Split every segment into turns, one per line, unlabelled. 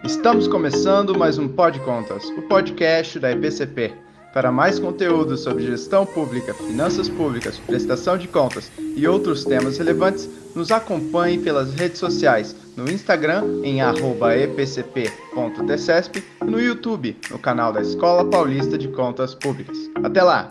Estamos começando mais um Pod Contas, o podcast da EPCP. Para mais conteúdo sobre gestão pública, finanças públicas, prestação de contas e outros temas relevantes, nos acompanhe pelas redes sociais, no Instagram em @epcp.tcesp e no YouTube, no canal da Escola Paulista de Contas Públicas. Até lá!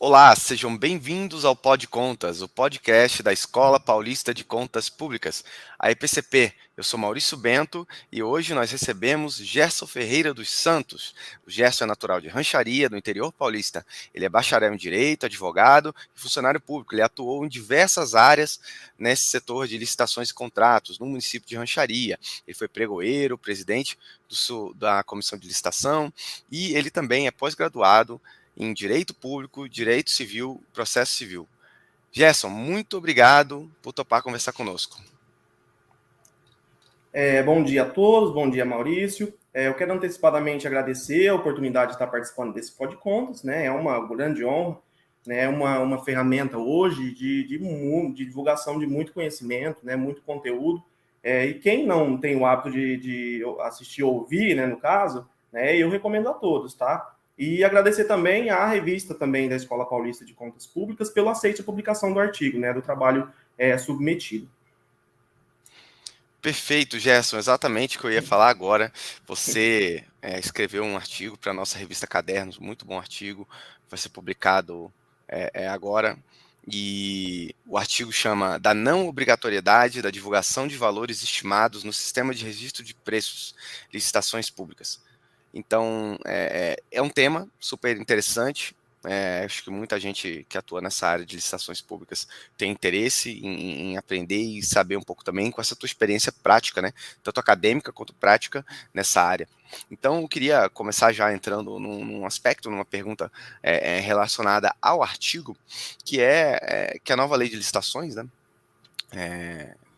Olá, sejam bem-vindos ao Pod Contas, o podcast da Escola Paulista de Contas Públicas, a EPCP. Eu sou Maurício Bento e hoje nós recebemos Gerson Ferreira dos Santos. O Gerson é natural de Rancharia, do interior paulista. Ele é bacharel em Direito, advogado e funcionário público. Ele atuou em diversas áreas nesse setor de licitações e contratos, no município de Rancharia. Ele foi pregoeiro, presidente da Comissão de Licitação e ele também é pós-graduado em Direito Público, Direito Civil, Processo Civil. Gerson, muito obrigado por topar conversar conosco.
Bom dia a todos, bom dia Maurício. Eu quero antecipadamente agradecer a oportunidade de estar participando desse Pod Contas, né? É uma grande honra, né? Uma ferramenta hoje de divulgação de muito conhecimento, né? Muito conteúdo. E quem não tem o hábito de assistir ou ouvir, né? No caso, né? Eu recomendo a todos, tá? E agradecer também à revista também da Escola Paulista de Contas Públicas pelo aceite à publicação do artigo, né? Do trabalho submetido.
Perfeito, Gerson, exatamente o que eu ia falar agora. Você escreveu um artigo para a nossa revista Cadernos, muito bom artigo, vai ser publicado agora. E o artigo chama Da não obrigatoriedade da divulgação de valores estimados no sistema de registro de preços, licitações públicas. Então, é um tema super interessante. Acho que muita gente que atua nessa área de licitações públicas tem interesse em aprender e saber um pouco também com essa tua experiência prática, né? Tanto acadêmica quanto prática nessa área. Então, eu queria começar já entrando num aspecto, numa pergunta relacionada ao artigo, que que a nova lei de licitações, né?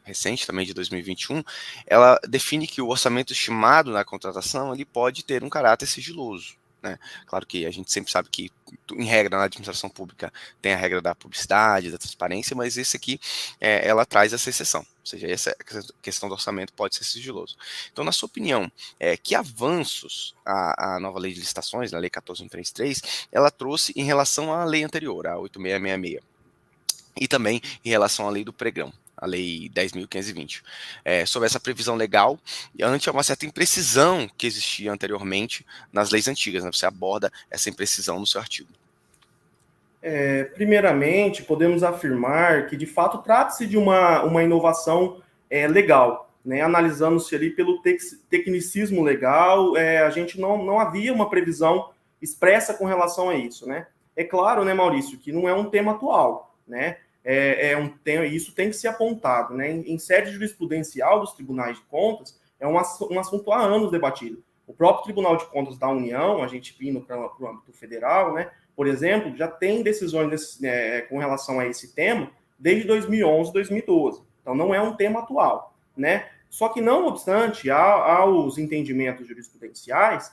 Recente também de 2021, ela define que o orçamento estimado na contratação ele pode ter um caráter sigiloso, né? Claro que a gente sempre sabe que, em regra, na administração pública tem a regra da publicidade, da transparência, mas esse aqui ela traz essa exceção, ou seja, essa questão do orçamento pode ser sigiloso. Então, na sua opinião, que avanços a nova lei de licitações, a lei 14.133, ela trouxe em relação à lei anterior, a 8.666, e também em relação à lei do pregão, a lei 10.520, sobre essa previsão legal, ante uma certa imprecisão que existia anteriormente nas leis antigas, né? Você aborda essa imprecisão no seu artigo.
Primeiramente, podemos afirmar que, de fato, trata-se de uma inovação legal, né? Analisando-se ali pelo tecnicismo legal, a gente não havia uma previsão expressa com relação a isso, né? É claro, né, Maurício, que não é um tema atual, né? Isso tem que ser apontado, né? Em sede jurisprudencial dos tribunais de contas, é um assunto há anos debatido. O próprio Tribunal de Contas da União, a gente vindo para o âmbito federal, né? Por exemplo, já tem decisões com relação a esse tema desde 2011, 2012. Então, não é um tema atual, né? Só que, não obstante, aos entendimentos jurisprudenciais,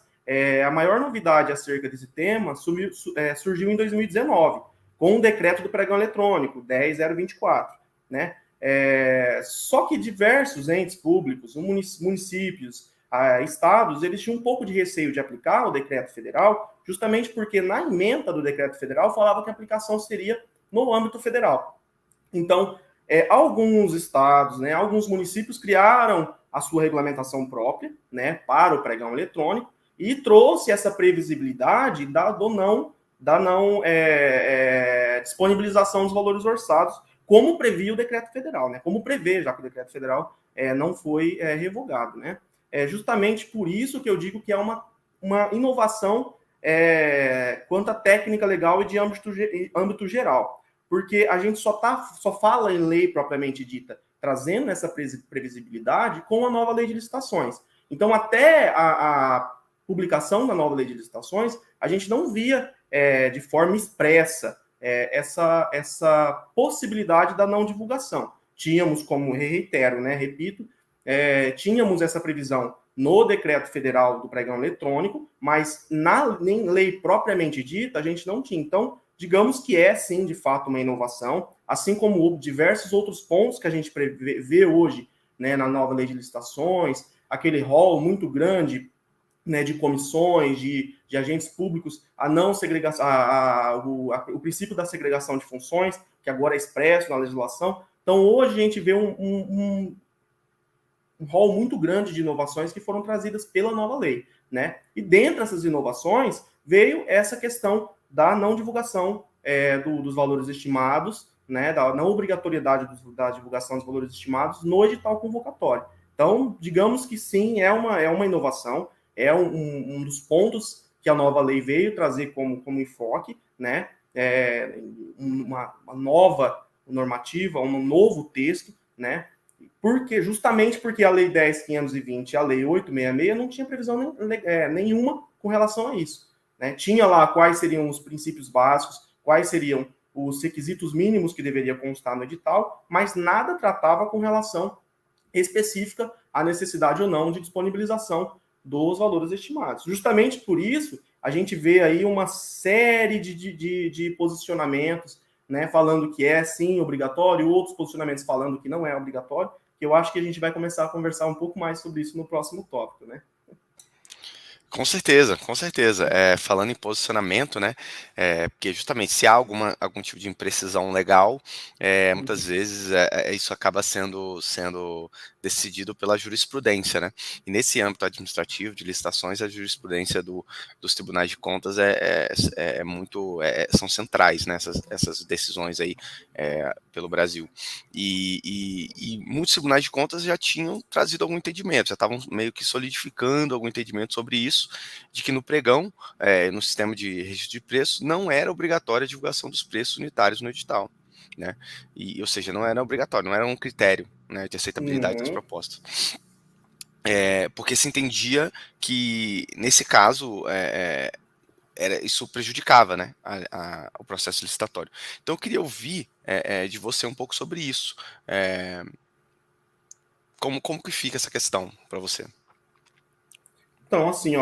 a maior novidade acerca desse tema surgiu em 2019, com o decreto do pregão eletrônico, 10.024, né? Só que diversos entes públicos, municípios, estados, eles tinham um pouco de receio de aplicar o decreto federal, justamente porque na ementa do decreto federal falava que a aplicação seria no âmbito federal. Então, alguns estados, né, alguns municípios criaram a sua regulamentação própria, né, para o pregão eletrônico e trouxe essa previsibilidade da não disponibilização dos valores orçados, como previa o decreto federal, né? Como prevê, já que o decreto federal não foi revogado, né? É justamente por isso que eu digo que é uma inovação quanto à técnica legal e de âmbito geral, porque a gente só fala em lei propriamente dita, trazendo essa previsibilidade com a nova lei de licitações. Então, até a publicação da nova lei de licitações, a gente não via de forma expressa essa possibilidade da não divulgação. Tínhamos, como reitero, né, repito, tínhamos essa previsão no decreto federal do pregão eletrônico, mas na lei propriamente dita a gente não tinha. Então, digamos que é sim, de fato, uma inovação, assim como diversos outros pontos que a gente vê hoje né, na nova lei de licitações, aquele rol muito grande, né, de comissões, de agentes públicos, a não segregação, o princípio da segregação de funções, que agora é expresso na legislação. Então, hoje a gente vê um rol muito grande de inovações que foram trazidas pela nova lei, né? E dentre essas inovações veio essa questão da não divulgação dos valores estimados, né? Da não obrigatoriedade da divulgação dos valores estimados no edital convocatório. Então, digamos que sim, é uma inovação, é um dos pontos que a nova lei veio trazer como enfoque, né? Uma nova normativa, um novo texto, né? Justamente porque a Lei 10.520 e a Lei 866 não tinha previsão nenhuma com relação a isso, né? Tinha lá quais seriam os princípios básicos, quais seriam os requisitos mínimos que deveria constar no edital, mas nada tratava com relação específica à necessidade ou não de disponibilização dos valores estimados. Justamente por isso, a gente vê aí uma série de posicionamentos, né, falando que é sim obrigatório, outros posicionamentos falando que não é obrigatório, que eu acho que a gente vai começar a conversar um pouco mais sobre isso no próximo tópico, né?
Com certeza, com certeza. Falando em posicionamento, né? Porque justamente se há algum tipo de imprecisão legal, muitas vezes isso acaba sendo decidido pela jurisprudência, né? E nesse âmbito administrativo de licitações, a jurisprudência dos tribunais de contas são centrais, né? Essas decisões aí pelo Brasil. E muitos tribunais de contas já tinham trazido algum entendimento, já estavam meio que solidificando algum entendimento sobre isso, de que no pregão, no sistema de registro de preços, não era obrigatória a divulgação dos preços unitários no edital, né? Ou seja, não era obrigatório, não era um critério, né, de aceitabilidade das propostas. Porque se entendia que, nesse caso, isso prejudicava, né, o processo licitatório. Então, eu queria ouvir de você um pouco sobre isso. Como que fica essa questão para você?
Então, assim,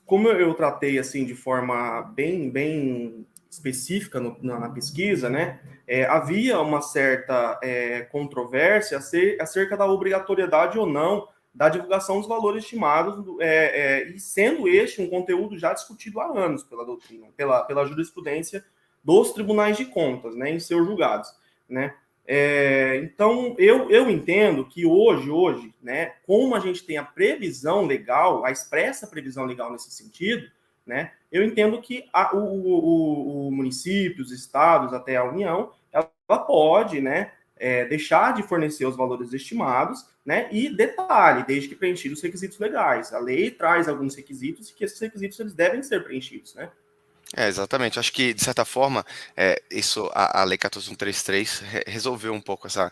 como eu tratei assim de forma bem específica na pesquisa, né? Havia uma certa controvérsia acerca da obrigatoriedade ou não da divulgação dos valores estimados, e sendo este um conteúdo já discutido há anos pela doutrina, pela jurisprudência dos tribunais de contas, né, em seus julgados, né? Então, eu entendo que hoje, né, como a gente tem a previsão legal, a expressa previsão legal nesse sentido, né, eu entendo que o município, os estados, até a União, ela pode, né, deixar de fornecer os valores estimados, né, e detalhe, desde que preenchidos os requisitos legais. A lei traz alguns requisitos e que esses requisitos eles devem ser preenchidos, né?
Exatamente. Acho que, de certa forma, a Lei 14.133 resolveu um pouco essa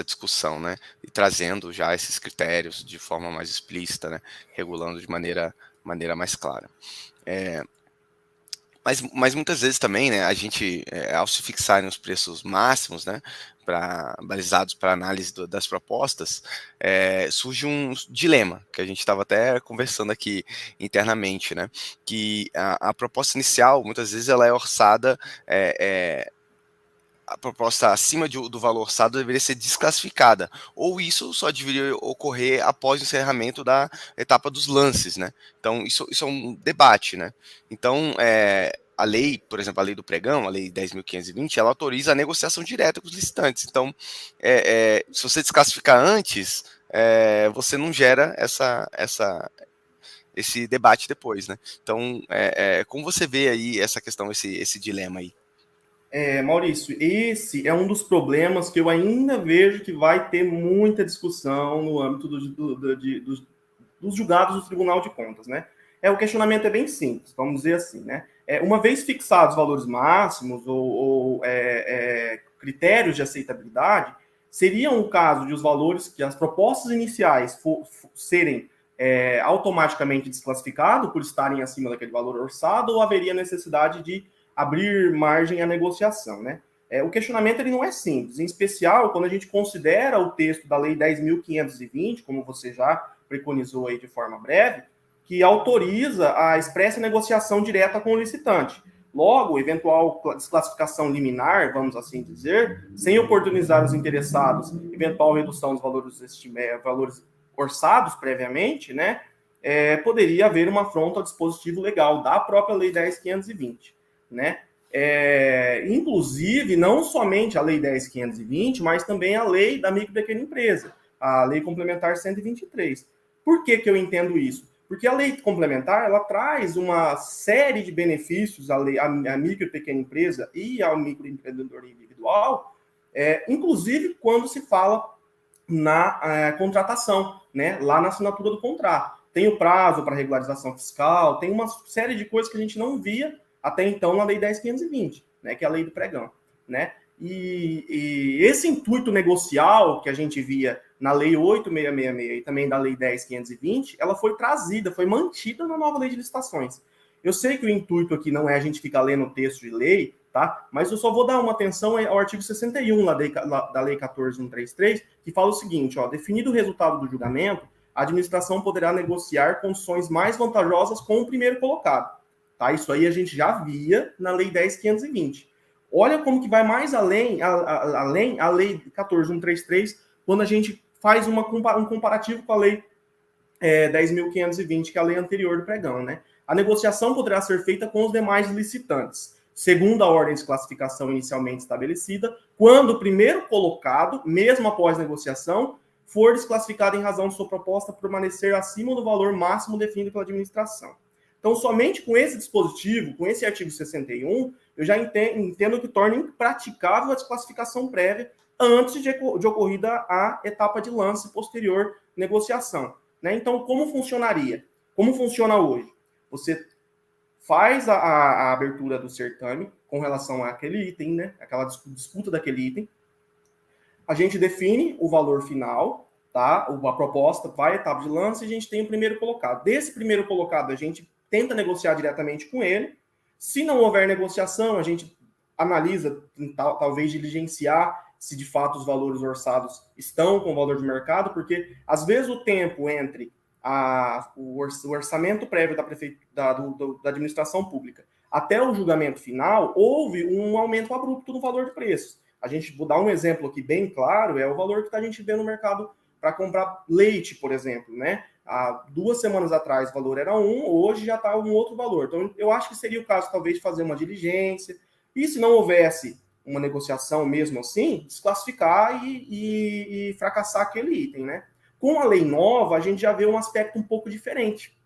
discussão, né? E trazendo já esses critérios de forma mais explícita, né? Regulando de maneira mais clara. Mas muitas vezes também, né, a gente, ao se fixarem os preços máximos, né, balizados para análise das propostas, surge um dilema, que a gente estava até conversando aqui internamente, né, que a proposta inicial, muitas vezes, ela é orçada, a proposta acima do valor orçado deveria ser desclassificada, ou isso só deveria ocorrer após o encerramento da etapa dos lances, né? Então, isso é um debate, né? Então, a lei, por exemplo, a lei do pregão, a lei 10.520, ela autoriza a negociação direta com os licitantes. Então, se você desclassificar antes, você não gera esse debate depois, né? Então, como você vê aí essa questão, esse dilema aí?
Maurício, esse é um dos problemas que eu ainda vejo que vai ter muita discussão no âmbito dos julgados do Tribunal de Contas, né? O questionamento é bem simples, vamos dizer assim, né? Uma vez fixados valores máximos ou critérios de aceitabilidade, seria um caso de os valores que as propostas iniciais serem automaticamente desclassificados por estarem acima daquele valor orçado, ou haveria necessidade de abrir margem à negociação, né? O questionamento ele não é simples, em especial quando a gente considera o texto da Lei 10.520, como você já preconizou aí de forma breve, que autoriza a expressa negociação direta com o licitante. Logo, eventual desclassificação liminar, vamos assim dizer, sem oportunizar os interessados, eventual redução dos valores orçados previamente, né, poderia haver uma afronta ao dispositivo legal da própria Lei 10.520, né? Inclusive, não somente a Lei 10.520, mas também a Lei da Micro e Pequena Empresa, a Lei Complementar 123. Por que eu entendo isso? Porque a lei complementar, ela traz uma série de benefícios à micro e pequena empresa e ao microempreendedor individual, inclusive quando se fala na contratação, né, lá na assinatura do contrato. Tem o prazo para regularização fiscal, tem uma série de coisas que a gente não via até então na Lei 10.520, né, que é a lei do pregão, né? E esse intuito negocial que a gente via na Lei 8.666 e também da Lei 10.520, ela foi trazida, foi mantida na nova Lei de Licitações. Eu sei que o intuito aqui não é a gente ficar lendo o texto de lei, tá? Mas eu só vou dar uma atenção ao artigo 61 da Lei 14.133, que fala o seguinte, ó, definido o resultado do julgamento, a administração poderá negociar condições mais vantajosas com o primeiro colocado. Tá? Isso aí a gente já via na Lei 10.520. Olha como que vai mais além a Lei 14.133, quando a gente faz um comparativo com a Lei 10.520, que é a lei anterior do pregão, né? A negociação poderá ser feita com os demais licitantes, segundo a ordem de classificação inicialmente estabelecida, quando o primeiro colocado, mesmo após negociação, for desclassificado em razão de sua proposta permanecer acima do valor máximo definido pela administração. Então, somente com esse dispositivo, com esse artigo 61, eu já entendo que torna impraticável a desclassificação prévia antes de ocorrida a etapa de lance posterior negociação. Né? Então, como funcionaria? Como funciona hoje? Você faz a abertura do certame com relação àquele item, né? Aquela disputa daquele item. A gente define o valor final, tá? A proposta vai à etapa de lance e a gente tem o primeiro colocado. Desse primeiro colocado, a gente tenta negociar diretamente com ele. Se não houver negociação, a gente analisa, talvez diligenciar se de fato os valores orçados estão com o valor de mercado, porque às vezes o tempo entre o orçamento prévio da administração pública até o julgamento final, houve um aumento abrupto no valor de preços. A gente, vou dar um exemplo aqui bem claro, é o valor que a gente vê no mercado para comprar leite, por exemplo, né? Há 2 semanas atrás o valor era hoje já está um outro valor. Então, eu acho que seria o caso, talvez, de fazer uma diligência. E se não houvesse uma negociação mesmo assim, desclassificar e fracassar aquele item, né? Com a lei nova, a gente já vê um aspecto um pouco diferente.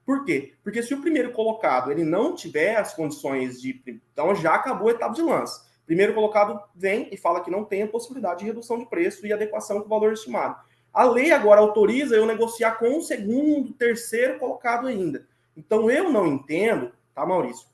Por quê? Porque se o primeiro colocado ele não tiver as condições de... Então, já acabou a etapa de lance. O primeiro colocado vem e fala que não tem a possibilidade de redução de preço e adequação com o valor estimado. A lei agora autoriza eu negociar com o segundo, terceiro colocado ainda. Então, eu não entendo, tá, Maurício?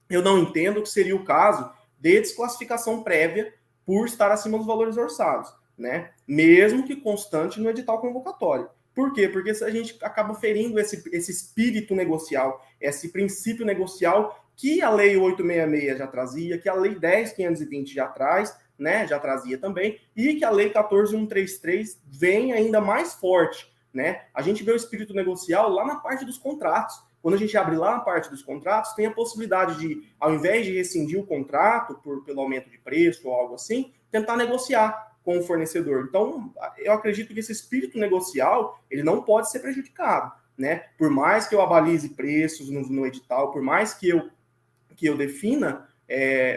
Eu não entendo que seria o caso de desclassificação prévia por estar acima dos valores orçados, né? Mesmo que constante no edital convocatório. Por quê? Porque a gente acaba ferindo esse espírito negocial, esse princípio negocial que a Lei 866 já trazia, que a Lei 10.520 já traz, né, já trazia também, e que a Lei 14.133 vem ainda mais forte, né? A gente vê o espírito negocial lá na parte dos contratos. Quando a gente abre lá a parte dos contratos, tem a possibilidade de, ao invés de rescindir o contrato pelo aumento de preço ou algo assim, tentar negociar com o fornecedor. Então, eu acredito que esse espírito negocial, ele não pode ser prejudicado, né? Por mais que eu abalize preços no edital, por mais que eu defina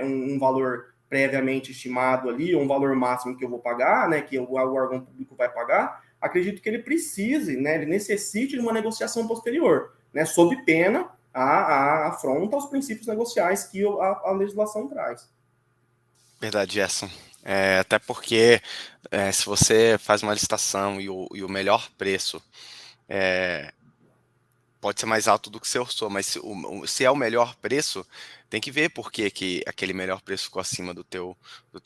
um valor previamente estimado ali, um valor máximo que eu vou pagar, né, que o órgão público vai pagar, acredito que ele precise, né, ele necessite de uma negociação posterior, né, sob pena a afronta aos princípios negociais que a legislação traz.
Verdade, Gerson. Até porque se você faz uma licitação e o melhor preço pode ser mais alto do que você orçou, mas se é o melhor preço, tem que ver por que aquele melhor preço ficou acima do teu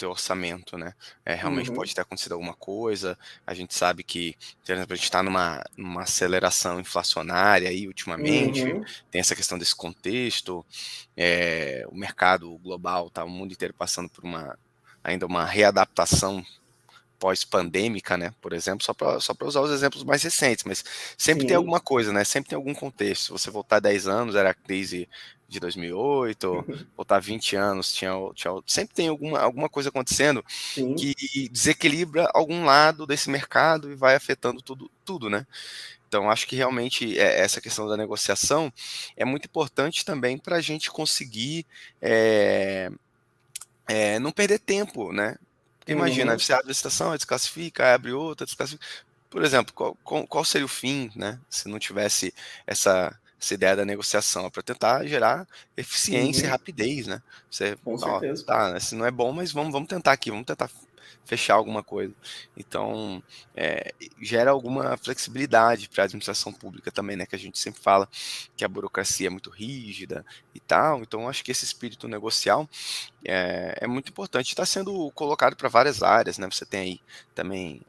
orçamento, né? Realmente pode ter acontecido alguma coisa. A gente sabe que, por exemplo, a gente está numa aceleração inflacionária aí ultimamente, tem essa questão desse contexto, o mercado global, tá, o mundo inteiro passando por ainda uma readaptação pós-pandêmica, né, por exemplo, só para usar os exemplos mais recentes, mas sempre tem alguma coisa, né, sempre tem algum contexto. Se você voltar 10 anos, era a crise de 2008, voltar 20 anos, sempre tem alguma coisa acontecendo
Sim.
que desequilibra algum lado desse mercado e vai afetando tudo, né? Então, acho que realmente essa questão da negociação é muito importante também para a gente conseguir não perder tempo, né? Porque imagina, você abre a licitação, desclassifica, abre outra, desclassifica. Por exemplo, qual seria o fim, né? Se não tivesse essa ideia da negociação, para tentar gerar eficiência e rapidez, né? Você,
Com
ó,
certeza.
tá, né, se não é bom, mas vamos tentar aqui, vamos tentar fechar alguma coisa. Então, gera alguma flexibilidade para a administração pública também, né? Que a gente sempre fala que a burocracia é muito rígida e tal. Então, acho que esse espírito negocial é muito importante. Está sendo colocado para várias áreas, né? Você tem aí também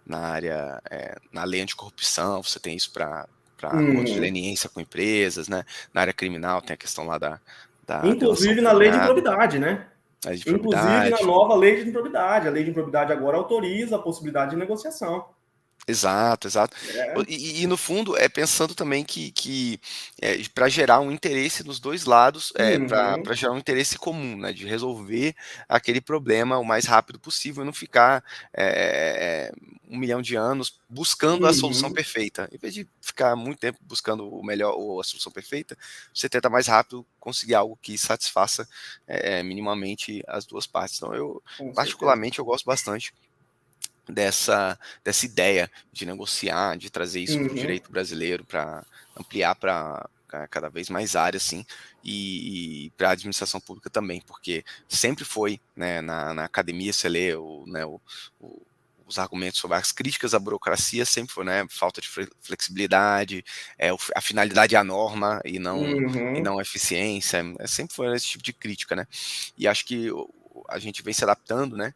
na lei anticorrupção, você tem isso para acordos de leniência com empresas, né? Na área criminal tem a questão lá da delação
Inclusive na lei de
premiada,
improbidade, né?
a de
Inclusive na
probidade.
nova lei de improbidade. A lei de improbidade agora autoriza a possibilidade de negociação.
Exato. E no fundo é pensando também que para gerar um interesse nos dois lados, para gerar um interesse comum, né, de resolver aquele problema o mais rápido possível e não ficar 1 milhão de anos buscando a solução perfeita. Em vez de ficar muito tempo buscando o melhor ou a solução perfeita, você tenta mais rápido conseguir algo que satisfaça minimamente as duas partes. Então particularmente eu gosto bastante dessa ideia de negociar, de trazer isso para o direito brasileiro, para ampliar para cada vez mais áreas, assim, e para a administração pública também, porque sempre foi, né, na academia, você lê os argumentos sobre as críticas à burocracia, sempre foi, né, falta de flexibilidade, a finalidade é a norma e não a eficiência, sempre foi esse tipo de crítica, né, e acho que a gente vem se adaptando, né,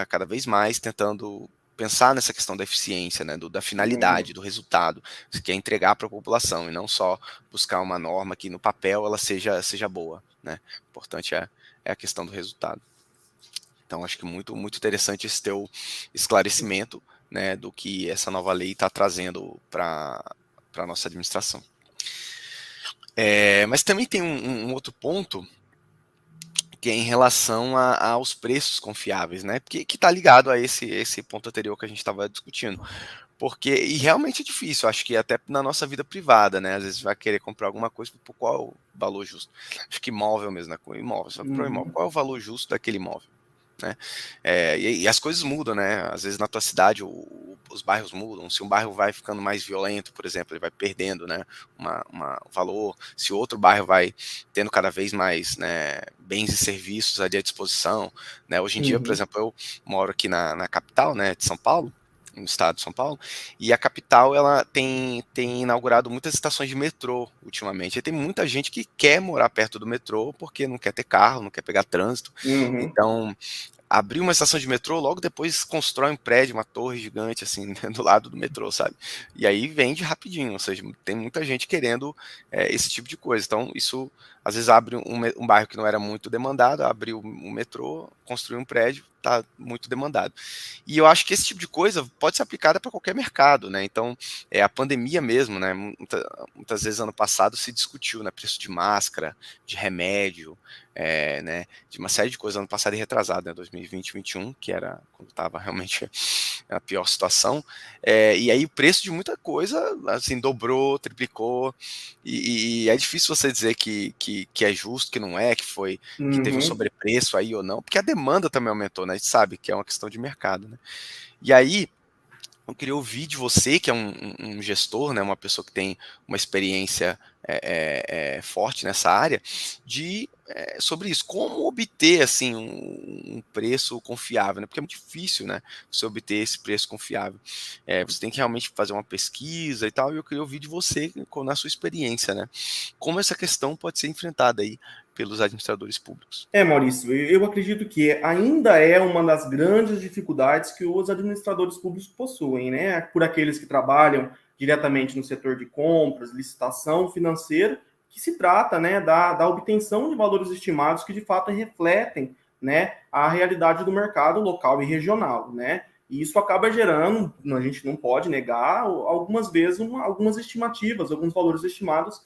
cada vez mais, tentando pensar nessa questão da eficiência, né, da finalidade, do resultado, que é entregar para a população, e não só buscar uma norma que no papel ela seja boa, né, o importante é a questão do resultado. Então, acho que muito, muito interessante esse teu esclarecimento, né, do que essa nova lei está trazendo para a nossa administração. Mas também tem um outro ponto, que é em relação aos preços confiáveis, né? Porque que está ligado a esse ponto anterior que a gente estava discutindo. E realmente é difícil, acho que até na nossa vida privada, né? Às vezes vai querer comprar alguma coisa, por qual é o valor justo? Acho que imóvel mesmo, né? Imóvel, você vai comprar um imóvel, qual é o valor justo daquele imóvel? Né? E as coisas mudam, né? Às vezes na tua cidade os bairros mudam. Se um bairro vai ficando mais violento, por exemplo, ele vai perdendo, né, valor. Se outro bairro vai tendo cada vez mais, né, bens e serviços ali à disposição, né? Hoje em dia, por exemplo, eu moro aqui na capital, né, de São Paulo, no estado de São Paulo, e a capital ela tem inaugurado muitas estações de metrô ultimamente. E tem muita gente que quer morar perto do metrô porque não quer ter carro, não quer pegar trânsito. Então, abrir uma estação de metrô, logo depois constrói um prédio, uma torre gigante, assim, do lado do metrô, sabe? E aí vende rapidinho, ou seja, tem muita gente querendo esse tipo de coisa. Então, isso às vezes abre um bairro que não era muito demandado, abriu um metrô, construiu um prédio, está muito demandado. E eu acho que esse tipo de coisa pode ser aplicada para qualquer mercado, né? Então, a pandemia mesmo, né? Muitas vezes ano passado se discutiu, né, preço de máscara, de remédio, né, de uma série de coisas ano passado e retrasado, né, 2020, 2021, que era quando estava realmente a pior situação, e aí o preço de muita coisa, assim, dobrou, triplicou, e é difícil você dizer que é justo, que não é, que teve um sobrepreço aí ou não, porque a demanda também aumentou, né, a gente sabe que é uma questão de mercado, né, e aí eu queria ouvir de você, que é um gestor, né, uma pessoa que tem uma experiência forte nessa área, sobre isso, como obter assim um preço confiável, né? Porque é muito difícil, né, você obter esse preço confiável. Você tem que realmente fazer uma pesquisa e tal, e eu queria ouvir de você, na sua experiência, né, como essa questão pode ser enfrentada aí pelos administradores públicos.
Maurício, eu acredito que ainda é uma das grandes dificuldades que os administradores públicos possuem, né? Por aqueles que trabalham diretamente no setor de compras, licitação, financeiro, que se trata, né, da obtenção de valores estimados que de fato refletem, né, a realidade do mercado local e regional, né? E isso acaba gerando, a gente não pode negar, algumas vezes algumas estimativas, alguns valores estimados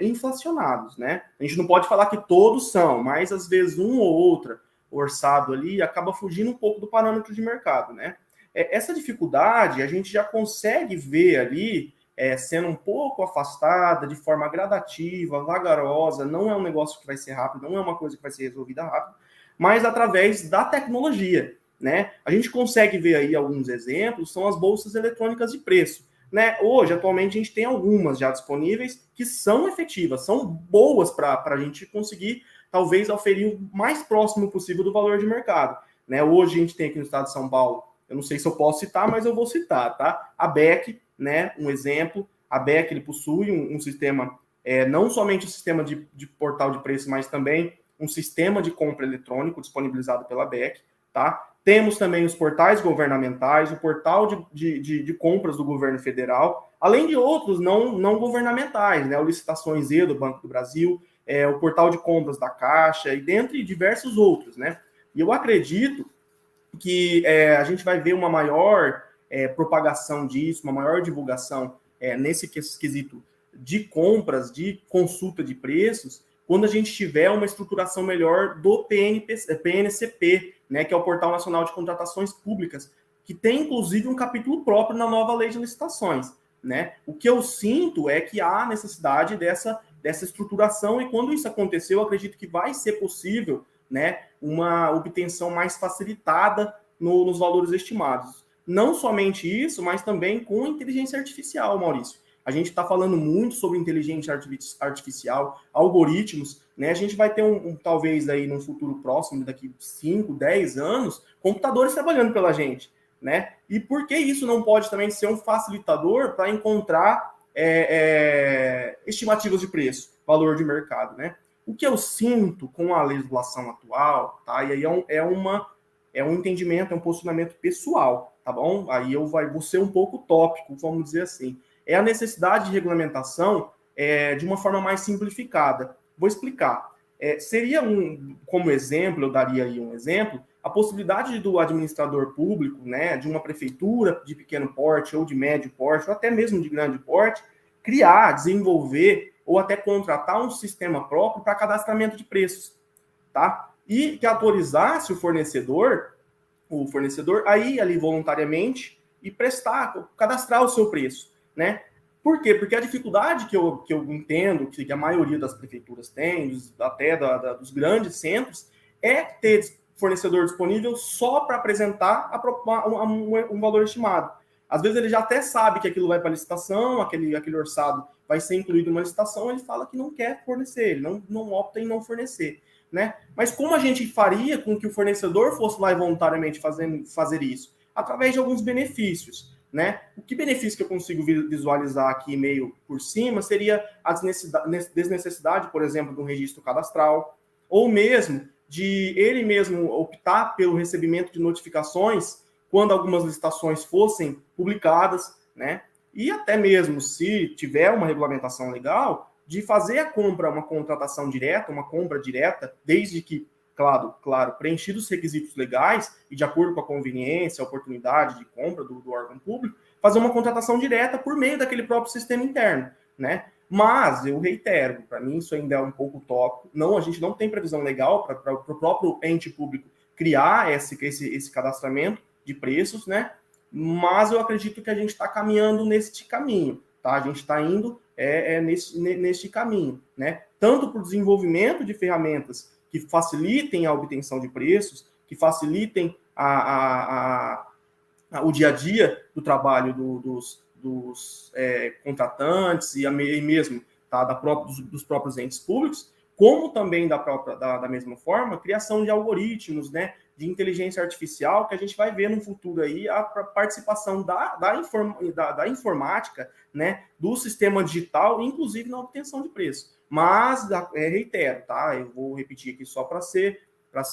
inflacionados, né? A gente não pode falar que todos são, mas às vezes um ou outro orçado ali acaba fugindo um pouco do parâmetro de mercado, né? Essa dificuldade a gente já consegue ver ali sendo um pouco afastada, de forma gradativa, vagarosa, não é um negócio que vai ser rápido, não é uma coisa que vai ser resolvida rápido, mas através da tecnologia, né? A gente consegue ver aí alguns exemplos, são as bolsas eletrônicas de preço, né? Hoje, atualmente, a gente tem algumas já disponíveis que são efetivas, são boas para a gente conseguir, talvez, oferir o mais próximo possível do valor de mercado, né? Hoje a gente tem aqui no estado de São Paulo, eu não sei se eu posso citar, mas eu vou citar, tá? A BEC, né? Um exemplo, a BEC, ele possui um sistema, não somente um sistema de portal de preço, mas também um sistema de compra eletrônico disponibilizado pela BEC, tá? Temos também os portais governamentais, o portal de compras do governo federal, além de outros não governamentais, né? O Licitações E do Banco do Brasil, o portal de compras da Caixa, e dentre diversos outros, né? E eu acredito que a gente vai ver uma maior propagação disso, uma maior divulgação nesse quesito de compras, de consulta de preços, quando a gente tiver uma estruturação melhor do PNCP, né, que é o Portal Nacional de Contratações Públicas, que tem, inclusive, um capítulo próprio na nova lei de licitações, né? O que eu sinto é que há necessidade dessa estruturação, e quando isso acontecer, eu acredito que vai ser possível, né, uma obtenção mais facilitada nos valores estimados. Não somente isso, mas também com inteligência artificial, Maurício. A gente está falando muito sobre inteligência artificial, algoritmos, né? A gente vai ter talvez aí num futuro próximo, daqui 5, 10 anos, computadores trabalhando pela gente, né? E por que isso não pode também ser um facilitador para encontrar estimativas de preço, valor de mercado, né? O que eu sinto com a legislação atual, tá? E aí é um entendimento, é um posicionamento pessoal, tá bom? Aí vou ser um pouco tópico, vamos dizer assim. É a necessidade de regulamentação de uma forma mais simplificada. Vou explicar. Seria como exemplo, eu daria aí um exemplo, a possibilidade do administrador público, né, de uma prefeitura de pequeno porte ou de médio porte, ou até mesmo de grande porte, criar, desenvolver ou até contratar um sistema próprio para cadastramento de preços, tá? E que autorizasse o fornecedor a ir ali voluntariamente e cadastrar o seu preço, né? Por quê? Porque a dificuldade que eu entendo que a maioria das prefeituras tem, até dos grandes centros, é ter fornecedor disponível só para apresentar um valor estimado. Às vezes ele já até sabe que aquilo vai para licitação, aquele orçado vai ser incluído numa licitação, ele fala que não quer fornecer, ele não opta em não fornecer, né? Mas como a gente faria com que o fornecedor fosse lá e voluntariamente fazer isso? Através de alguns benefícios, né? O que benefício que eu consigo visualizar aqui meio por cima seria a desnecessidade, por exemplo, de um registro cadastral, ou mesmo de ele mesmo optar pelo recebimento de notificações quando algumas licitações fossem publicadas, né? E até mesmo se tiver uma regulamentação legal, de fazer a compra, uma contratação direta, uma compra direta, desde que, claro, preenchidos os requisitos legais e de acordo com a conveniência, a oportunidade de compra do órgão público, fazer uma contratação direta por meio daquele próprio sistema interno, né? Mas, eu reitero, para mim isso ainda é um pouco utópico. Não, a gente não tem previsão legal para o próprio ente público criar esse cadastramento de preços, né? Mas eu acredito que a gente está caminhando neste caminho, tá? A gente está indo neste caminho, né? Tanto para o desenvolvimento de ferramentas que facilitem a obtenção de preços, que facilitem o dia a dia do trabalho dos contratantes e mesmo tá, dos próprios entes públicos, como também da mesma forma, criação de algoritmos, né, de inteligência artificial, que a gente vai ver no futuro aí a participação da informática, né, do sistema digital, inclusive na obtenção de preço. Mas, reitero, tá? Eu vou repetir aqui só para ser ficar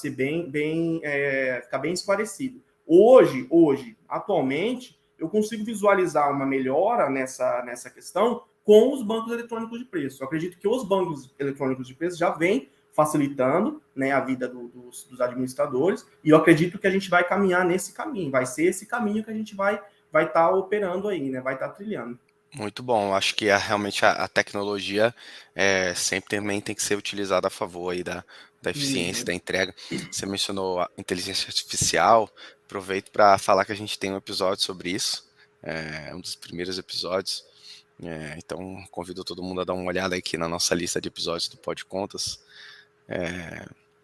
bem esclarecido. Hoje, atualmente, eu consigo visualizar uma melhora nessa questão com os bancos eletrônicos de preço. Eu acredito que os bancos eletrônicos de preço já vêm facilitando, né, a vida dos administradores, e eu acredito que a gente vai caminhar nesse caminho, vai ser esse caminho que a gente vai estar operando aí, né, vai estar trilhando.
Muito bom. Acho que realmente a tecnologia sempre também tem que ser utilizada a favor aí da eficiência, da entrega. Você mencionou a inteligência artificial. Aproveito para falar que a gente tem um episódio sobre isso. É um dos primeiros episódios. Então, convido todo mundo a dar uma olhada aqui na nossa lista de episódios do Pod Contas,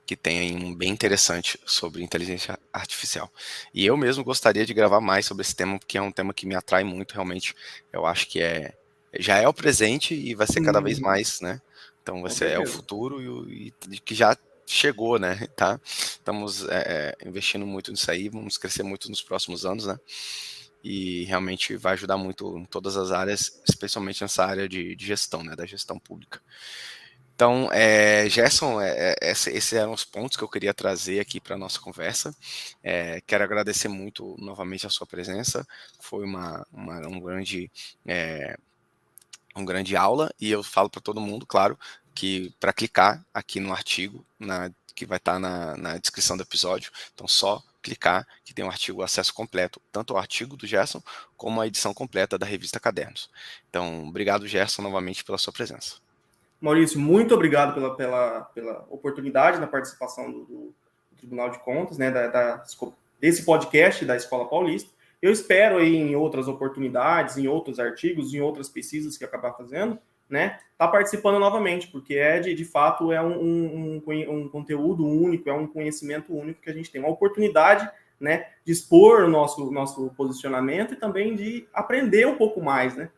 que tem aí um bem interessante sobre inteligência artificial. E eu mesmo gostaria de gravar mais sobre esse tema, porque é um tema que me atrai muito, realmente. Eu acho que já é o presente e vai ser cada vez mais, né? Então,
Com
é o
certeza.
futuro e que já chegou, né? Tá? Estamos investindo muito nisso aí, vamos crescer muito nos próximos anos, né? E realmente vai ajudar muito em todas as áreas, especialmente nessa área de gestão, né? Da gestão pública. Então, Gerson, esses eram os pontos que eu queria trazer aqui para a nossa conversa. Quero agradecer muito novamente a sua presença. Foi um grande aula, e eu falo para todo mundo, claro, que para clicar aqui no artigo, que vai estar na descrição do episódio, então só clicar que tem um artigo acesso completo, tanto ao artigo do Gerson, como a edição completa da revista Cadernos. Então, obrigado, Gerson, novamente pela sua presença.
Maurício, muito obrigado pela oportunidade da participação do Tribunal de Contas, né, desse podcast da Escola Paulista. Eu espero aí em outras oportunidades, em outros artigos, em outras pesquisas que eu acabar fazendo, né, tá participando novamente, porque de fato é um conteúdo único, é um conhecimento único que a gente tem, uma oportunidade, né, de expor o nosso posicionamento e também de aprender um pouco mais, né,